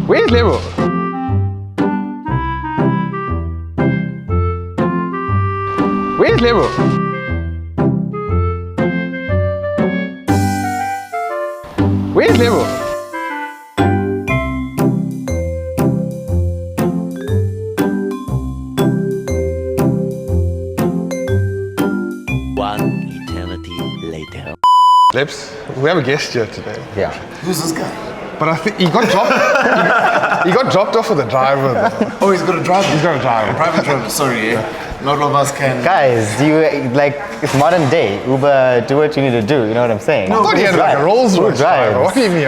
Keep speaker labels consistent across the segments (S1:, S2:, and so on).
S1: Where's Level? Where's Level? Where's Level?
S2: One eternity later.
S1: Lebs, we have a guest here today.
S3: Yeah.
S4: Who's this guy?
S1: But I think he got dropped. he got dropped off with the driver. Though.
S4: Oh, he's got a driver.
S1: He's got a driver.
S4: Private driver. Sorry, not all of us can.
S3: Guys, do you like it's modern day? Uber, do what you need to do. You know what I'm saying?
S1: I thought he had like a Rolls Royce driver. What do you mean?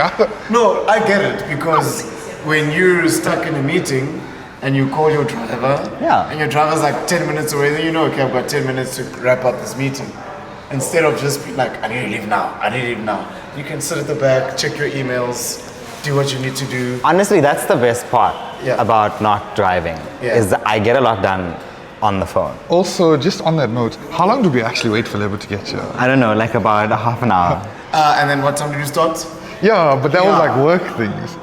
S4: No, I get it because when you're stuck in a meeting and you call your driver,
S3: Yeah.
S4: and your driver's like 10 minutes away, then you know, okay, I've got 10 minutes to wrap up this meeting. Instead of just being like, I need to leave now. I need to leave now. You can sit at the back, check your emails, do what you need to do.
S3: Honestly, that's the best part
S4: Yeah.
S3: about not driving.
S4: Yeah.
S3: Is that I get a lot done on the phone.
S1: Also, just on that note, how long do we actually wait for Level to get here?
S3: I don't know, like about a half an hour.
S4: And then what time did you start?
S1: Yeah, but that was
S4: Yeah.
S1: like work things.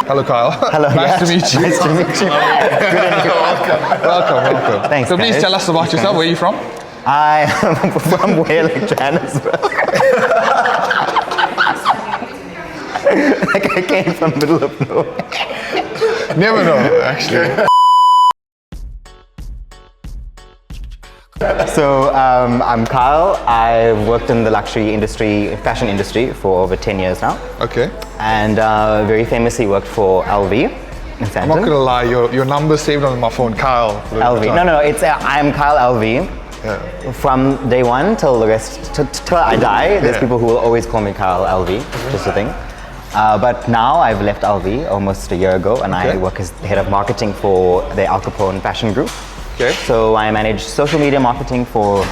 S1: Hello, Kyle.
S3: Hello.
S1: Nice to
S3: yeah.
S1: meet you.
S3: Nice to meet you.
S1: Welcome.
S3: Thanks,
S1: So please
S3: guys.
S1: tell us about yourself. Where are you from?
S3: I am from Wales, Johannesburg. Like I came from the middle of nowhere.
S1: Never know, actually.
S3: So I'm Kyle. I've worked in the luxury industry, fashion industry for over 10 years now.
S1: Okay.
S3: And very famously worked for LV in
S1: I'm
S3: Sandton.
S1: not gonna lie, your number's saved on my phone, Kyle.
S3: LV. No, it's I'm Kyle LV.
S1: Yeah.
S3: From day one till the rest, till I die, there's
S1: Yeah.
S3: people who will always call me Kyle LV, just a thing. But now I've left LV almost a year ago, and I
S1: Okay.
S3: work as the head of marketing for the Capone Fashion Group.
S1: Okay.
S3: So I manage social media marketing for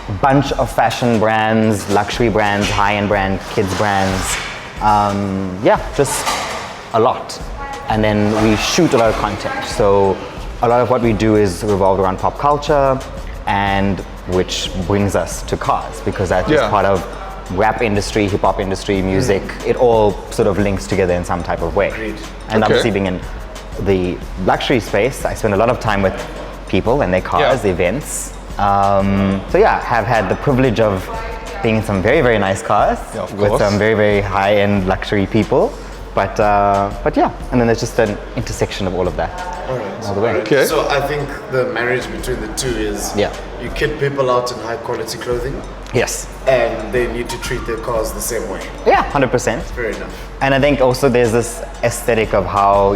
S3: a bunch of fashion brands, luxury brands, high-end brand, kids brands. Just a lot. And then we shoot a lot of content. So a lot of what we do is revolved around pop culture, and which brings us to cars, because that's just
S1: Yeah.
S3: part of rap industry, hip hop industry, music. It all sort of links together in some type of way. And
S1: Okay.
S3: obviously being in the luxury space, I spend a lot of time with people and their cars,
S1: Yeah.
S3: events. Have had the privilege of being in some very, very nice cars
S1: Yeah, of
S3: with
S1: course.
S3: some very, very high-end luxury people. But yeah, and then there's just an intersection of all of that all the way.
S1: Okay.
S4: So I think the marriage between the two is
S3: Yeah.
S4: you kid people out in high quality clothing
S3: Yes.
S4: and they need to treat their cars the same way.
S3: Yeah, 100%.
S4: Fair enough.
S3: And I think also there's this aesthetic of how,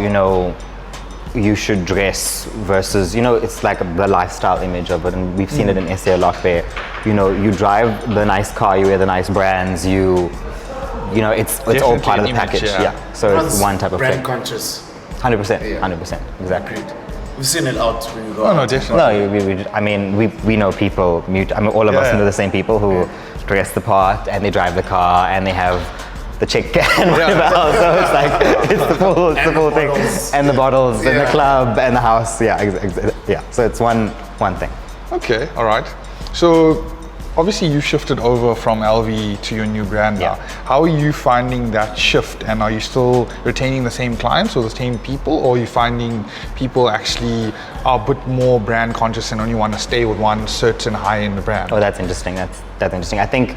S3: you should dress versus, it's like the lifestyle image of it. And we've seen it in SA a lot where, you drive the nice car, you wear the nice brands, it's all
S1: Definitely
S3: part of the
S1: an image,
S3: package.
S1: yeah.
S3: So it's one type of
S4: brand
S3: thing.
S4: conscious.
S3: 100%,
S4: Yeah.
S3: 100%, exactly.
S4: Agreed. We've seen it out when you go
S1: Oh, no,
S4: out.
S1: definitely.
S3: We know people, all of us
S1: Yeah.
S3: know the same people who dress the part and they drive the car and they have the chick and whatever else. So it's like, it's the full thing.
S4: bottles.
S3: And the bottles and the
S4: Yeah.
S3: club and the house. Yeah, yeah. So it's one thing.
S1: Okay, all right. So obviously you shifted over from LV to your new brand now.
S3: Yeah.
S1: How are you finding that shift, and are you still retaining the same clients or the same people, or are you finding people actually are a bit more brand conscious and only want to stay with one certain high-end brand?
S3: Oh, that's interesting. That's interesting. I think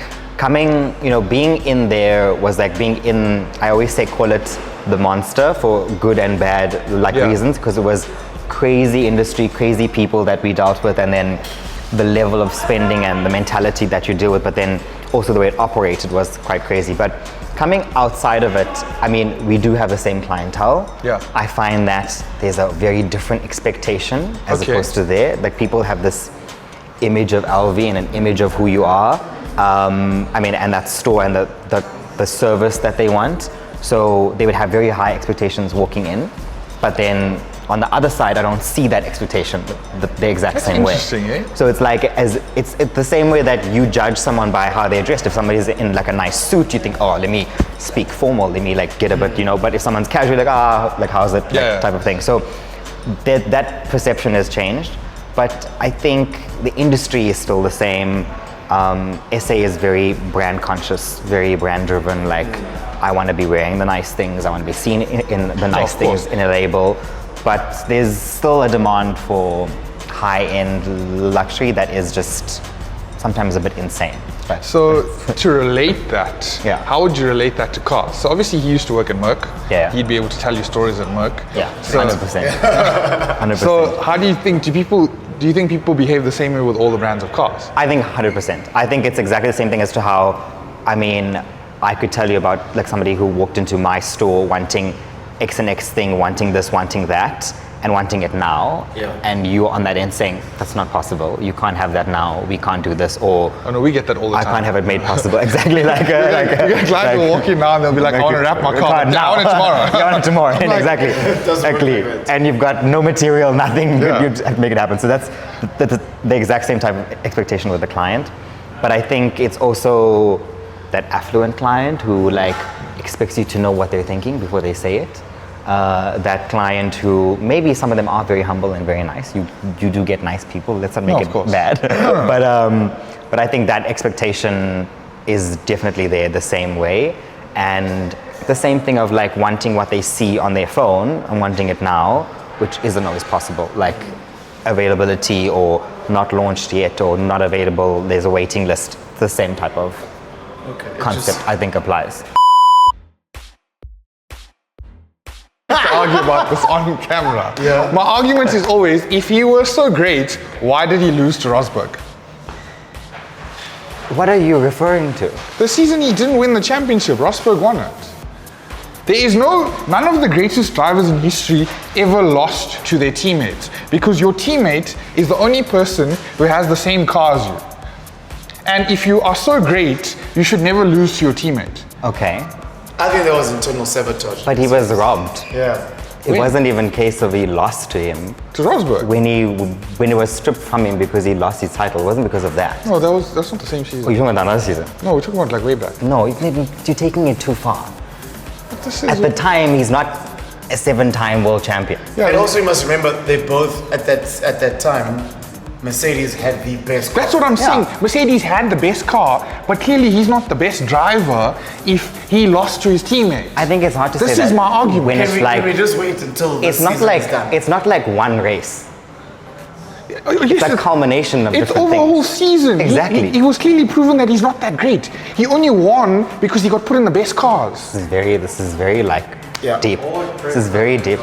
S3: being in there was like being in, I always say call it the monster for good and bad reasons, because it was crazy industry, crazy people that we dealt with, and then the level of spending and the mentality that you deal with, but then also the way it operated was quite crazy. But coming outside of it, we do have the same clientele.
S1: Yeah.
S3: I find that there's a very different expectation as
S1: Okay.
S3: opposed to there. Like people have this image of LV and an image of who you are. And that store and the service that they want. So they would have very high expectations walking in, but then on the other side, I don't see that expectation the exact same way.
S1: Interesting, eh?
S3: So it's like it's the same way that you judge someone by how they're dressed. If somebody's in like a nice suit, you think, oh, let me speak formal, let me like get a bit, But if someone's casual, like how's it,
S1: Yeah.
S3: type of thing. So that perception has changed, but I think the industry is still the same. SA is very brand conscious, very brand driven. Like I want to be wearing the nice things. I want to be seen in the nice
S1: of
S3: things
S1: course.
S3: in a label. But there's still a demand for high-end luxury that is just sometimes a bit insane. Right.
S1: So to relate that,
S3: Yeah.
S1: how would you relate that to cars? So obviously he used to work at Merck.
S3: Yeah.
S1: He'd be able to tell you stories at Merck.
S3: Yeah,
S1: So,
S3: 100%. 100%.
S1: so how do you think, do you think people behave the same way with all the brands of cars?
S3: I think 100%. I think it's exactly the same thing as to how, I mean, I could tell you about like somebody who walked into my store wanting X and X thing, wanting this, wanting that, and wanting it now.
S4: Yeah.
S3: And you on that end saying, that's not possible. You can't have that now. We can't do this. Or
S1: Oh no, we get that all the
S3: I
S1: time.
S3: can't have it made possible. Exactly like
S1: You get clients will walk in now and they'll be like, I want to wrap my car.
S3: now.
S1: I want it tomorrow.
S3: I want it tomorrow.
S1: I'm like,
S3: exactly.
S4: doesn't work
S3: Exactly.
S4: like that.
S3: And you've got no material, nothing.
S1: Yeah.
S3: You have to make it happen. So that's the exact same type of expectation with the client. But I think it's also that affluent client who like expects you to know what they're thinking before they say it. That client who maybe some of them are very humble and very nice. You do get nice people. Let's not make
S1: No,
S3: it
S1: of course.
S3: bad. But I think that expectation is definitely there the same way, and the same thing of like wanting what they see on their phone and wanting it now, which isn't always possible. Like availability or not launched yet or not available. There's a waiting list. The same type of concept I think applies.
S1: To argue about this on camera.
S4: Yeah.
S1: My argument is always, if he was so great, why did he lose to Rosberg?
S3: What are you referring to?
S1: The season he didn't win the championship, Rosberg won it. There is none of the greatest drivers in history ever lost to their teammates, because your teammate is the only person who has the same car as you. And if you are so great, you should never lose to your teammate.
S3: Okay,
S4: I think there was internal sabotage.
S3: but he was robbed.
S4: Yeah.
S3: It
S1: When?
S3: wasn't even a case of he lost to him.
S1: To Rosberg.
S3: When he was stripped from him because he lost his title, it wasn't because of that.
S1: No, that's not the same
S3: Oh,
S1: season.
S3: you're talking about another season?
S1: No, we're talking about like way back.
S3: No, you're taking it too far.
S1: But this
S3: At
S1: is
S3: the time, he's not a 7-time world champion.
S1: yeah,
S4: And also you must remember they both at that time, Mercedes had the best car.
S1: that's what I'm
S3: Yeah.
S1: saying. Mercedes had the best car, but clearly he's not the best driver if he lost to his teammate.
S3: I think it's hard to
S1: This
S3: say
S1: is
S3: that
S1: my argument.
S3: when it's
S4: Can we
S3: like
S4: just wait until the
S3: it's not
S4: season
S3: like
S4: is done?
S3: it's not like one race.
S1: Yes,
S3: It's a culmination of
S1: it's
S3: different
S1: over a whole
S3: things.
S1: season.
S3: Exactly.
S1: He was clearly proven that he's not that great. He only won because he got put in the best cars.
S3: This is very like
S4: Yeah.
S3: deep. This is very deep.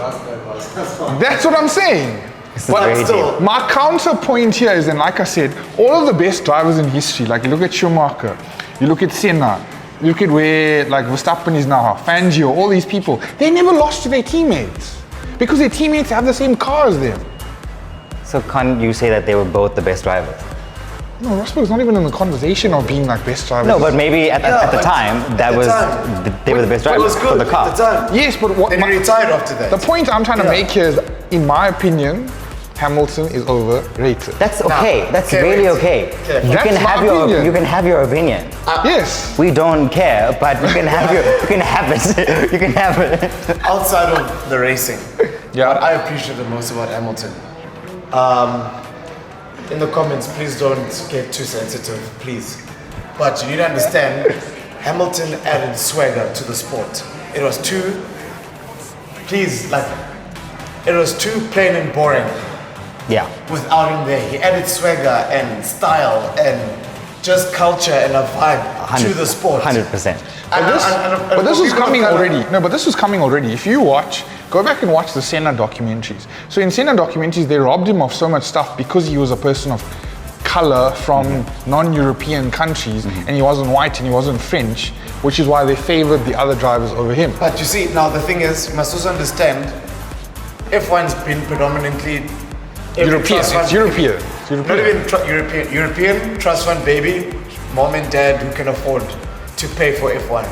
S1: That's what I'm saying.
S3: This is very
S4: still-
S3: deep.
S1: My counterpoint here is, and like I said, all of the best drivers in history, like you look at Schumacher, you look at Senna, you look at where like Verstappen is now, Fangio, all these people, they never lost to their teammates because their teammates have the same car as them.
S3: So can't you say that they were both the best drivers?
S1: No, Rosberg's not even in the conversation of being like best drivers.
S3: No, but maybe at the time they were the best
S4: It was
S3: drivers
S4: good
S3: for the car.
S4: at the time.
S1: yes, but what
S4: Then he retired after that.
S1: the point I'm trying to
S4: Yeah.
S1: make here is, in my opinion, Hamilton is overrated.
S3: That's okay. That's
S4: okay,
S3: really
S4: wait.
S3: okay.
S4: Okay.
S3: You
S1: That's
S3: can
S1: my
S3: have
S1: opinion.
S3: you can have your opinion.
S1: Yes.
S3: We don't care, but you can have you can have it. You can have it.
S4: Outside of the racing,
S1: Yeah.
S4: what I appreciate the most about Hamilton, in the comments, please don't get too sensitive, please. But you need to understand, Hamilton added swagger to the sport. It was too, please, like, it was too plain and boring
S3: Yeah.
S4: without him there. He added swagger and style and just culture and a vibe to the sport.
S3: 100%.
S1: But this
S4: for
S1: was
S4: people of
S1: coming
S4: color-
S1: already. No, but this was coming already. If you go back and watch the Senna documentaries. So in Senna documentaries, they robbed him of so much stuff because he was a person of color from non-European countries, and he wasn't white and he wasn't French, which is why they favored the other drivers over him.
S4: But you see, now the thing is, you must also understand, F1's been predominantly every
S1: European.
S4: trust fund-
S1: It's European. It's
S4: Not
S1: European.
S4: even European trust fund baby, mom and dad who can afford to pay for F1.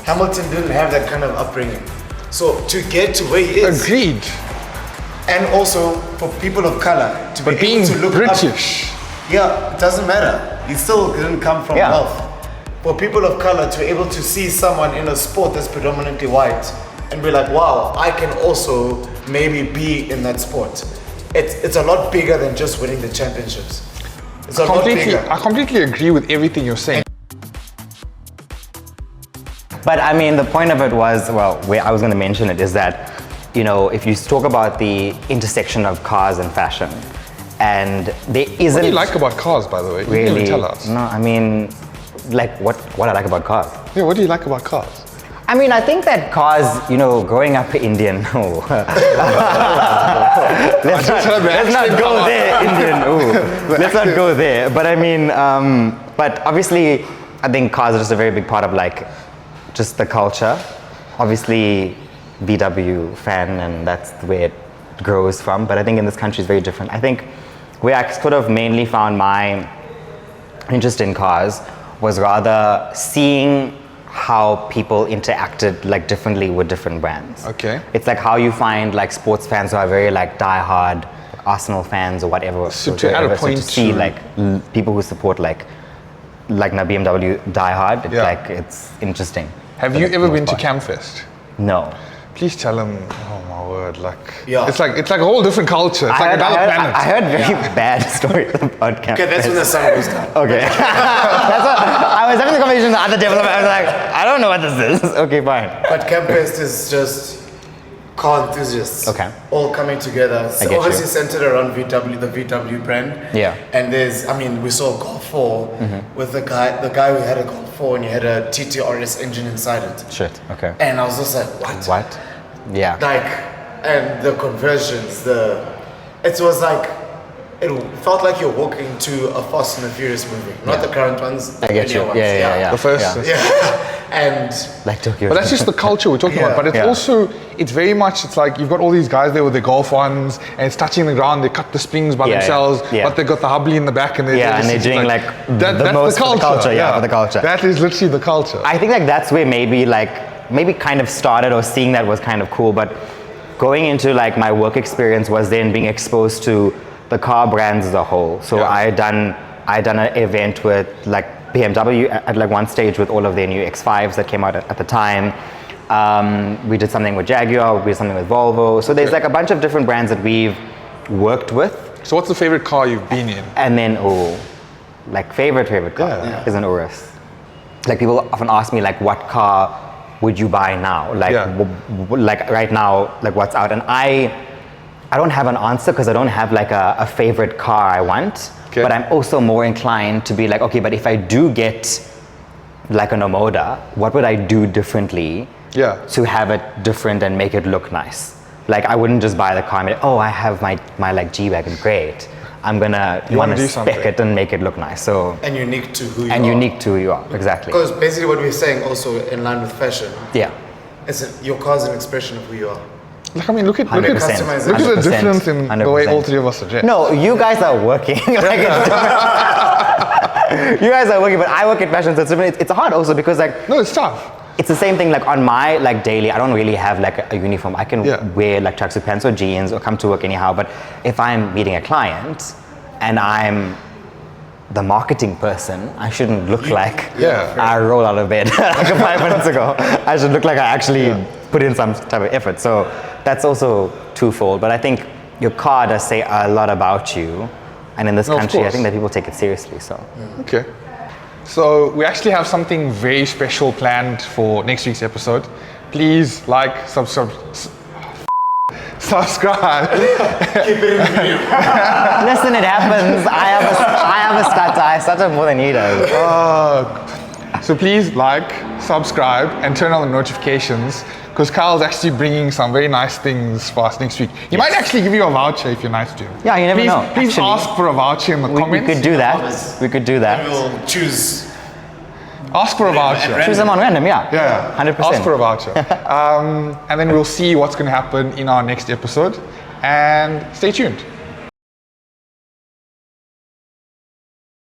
S4: Hamilton didn't have that kind of upbringing. So to get to where he is,
S1: Agreed.
S4: and also for people of color to
S1: But
S4: be
S1: being
S4: able to look
S1: British.
S4: up, yeah, it doesn't matter. He still didn't come from
S3: Yeah.
S4: wealth. For people of color to be able to see someone in a sport that's predominantly white and be like, wow, I can also maybe be in that sport. It's a lot bigger than just winning the championships. It's a lot bigger.
S1: I completely agree with everything you're saying.
S3: But I mean, the point of it was, well, where I was going to mention it is that, you know, if you talk about the intersection of cars and fashion, and there isn't.
S1: What do you like about cars, by the way? You
S3: really?
S1: didn't even tell us.
S3: No, I mean, like what I like about cars.
S1: Yeah, what do you like about cars?
S3: I mean, I think that cars, you know, growing up Indian. Oh. let's not go there, Indian. Ooh. Let's not go there. But I mean, but obviously, I think cars are just a very big part of like, just the culture. Obviously, VW fan, and that's where it grows from. But I think in this country it's very different. I think where I sort of mainly found my interest in cars was rather seeing how people interacted like differently with different brands.
S1: Okay.
S3: It's like how you find like sports fans who are very like die-hard Arsenal fans or whatever.
S1: So to add a point
S3: to see
S1: to-
S3: like people who support like na BMW die-hard, it's
S1: Yeah.
S3: like it's interesting.
S1: Have
S3: for
S1: you
S3: the
S1: ever
S3: most
S1: been to
S3: part.
S1: Camfest?
S3: No.
S1: Please tell him. Oh my word! Like,
S4: Yeah.
S1: it's like a whole different culture. It's like another planet.
S3: I heard very bad stories about Campfest.
S4: Okay, that's when the sun goes down.
S3: Okay. That's what, I was having the conversation with the other developer. I was like, I don't know what this is. Okay, fine.
S4: But Campfest is just car enthusiasts.
S3: Okay.
S4: All coming together. It's
S3: I get you.
S4: obviously centered around VW, the VW brand.
S3: Yeah.
S4: And there's, I mean, we saw a Golf 4 with the guy who had a Golf 4 and he had a TTRS engine inside it.
S3: Shit. Okay.
S4: And I was just like, what?
S3: What? Yeah.
S4: Like, and the conversions, it was like, it felt like you're walking to a Fast and the Furious movie, not the current ones.
S3: I get
S4: the
S3: you.
S4: new ones.
S3: Yeah.
S1: The first.
S3: Yeah.
S4: Yeah. And
S3: Like Tokyo.
S1: But that's just the culture we're talking about. But it's
S3: Yeah.
S1: also, it's very much, it's like you've got all these guys there with their golf ones and it's touching the ground, they cut the springs by
S3: Yeah,
S1: themselves,
S3: yeah.
S1: but they've got the hubbly in the back and they're
S3: Yeah, and they're
S1: just
S3: doing like the
S1: that's
S3: most for the culture, yeah, for the culture.
S1: That is literally the culture.
S3: I think like that's where maybe kind of started, or seeing that was kind of cool. But going into like my work experience was then being exposed to the car brands as a whole. So
S1: Yeah.
S3: I had done an event with like BMW at like one stage with all of their new X5s that came out at the time. We did something with Jaguar, we did something with Volvo. So there's
S1: Okay.
S3: like a bunch of different brands that we've worked with.
S1: So what's the favorite car you've been in?
S3: And then, like favorite car
S1: Yeah.
S3: is an Urus. Like people often ask me like, what car would you buy now? Like,
S1: Yeah.
S3: like right now, like what's out? And I don't have an answer because I don't have like a favorite car I want.
S1: Okay.
S3: But I'm also more inclined to be like, okay, but if I do get like an Omoda, what would I do differently
S1: Yeah.
S3: to have it different and make it look nice? Like I wouldn't just buy the car and be like, oh, I have my like G-Wagon, great. I'm gonna
S1: You wanna
S3: want to
S1: do
S3: spec
S1: something.
S3: it and make it look nice. So,
S4: and unique to who you
S3: and
S4: are.
S3: unique to who you are, exactly.
S4: Because basically what we're saying also in line with fashion
S3: Yeah.
S4: is that your car is an expression of who you are.
S1: Like, I mean, look at
S3: 100%.
S4: Customization.
S1: look at the
S3: 100%,
S1: difference in the way
S3: 100%.
S1: all three of us are dressed.
S3: No, you guys are working. Like, you guys are working, but I work at fashion, so it's different. It's hard also because like
S1: No, it's tough.
S3: it's the same thing. Like on my like daily, I don't really have like a uniform. I can
S1: Yeah.
S3: wear like tracksuit pants or jeans or come to work anyhow. But if I'm meeting a client and I'm the marketing person, I shouldn't look like
S1: Yeah.
S3: I roll out of bed like 5 minutes ago. I should look like I actually put in some type of effort. So that's also twofold. But I think your car does say a lot about you. And in this
S1: No, of
S3: country, I
S1: course.
S3: think that people take it seriously. So
S1: Okay. So we actually have something very special planned for next week's episode. Please like, subscribe.
S3: listen, it happens. I have a stutter. I stutter more than he does.
S1: So please like, subscribe, and turn on the notifications because Kyle's actually bringing some very nice things for us next week. He might actually give you a voucher if you're nice to him.
S3: Yeah, you never
S1: please,
S3: know,
S1: Please
S3: actually.
S1: ask for a voucher in the
S3: We
S1: comments.
S3: could do that. We could do that.
S4: We'll choose.
S1: Ask for a voucher.
S3: Choose them on random, yeah.
S1: Yeah,
S3: 100%.
S1: Ask for a voucher. And then we'll see what's going to happen in our next episode. And stay tuned.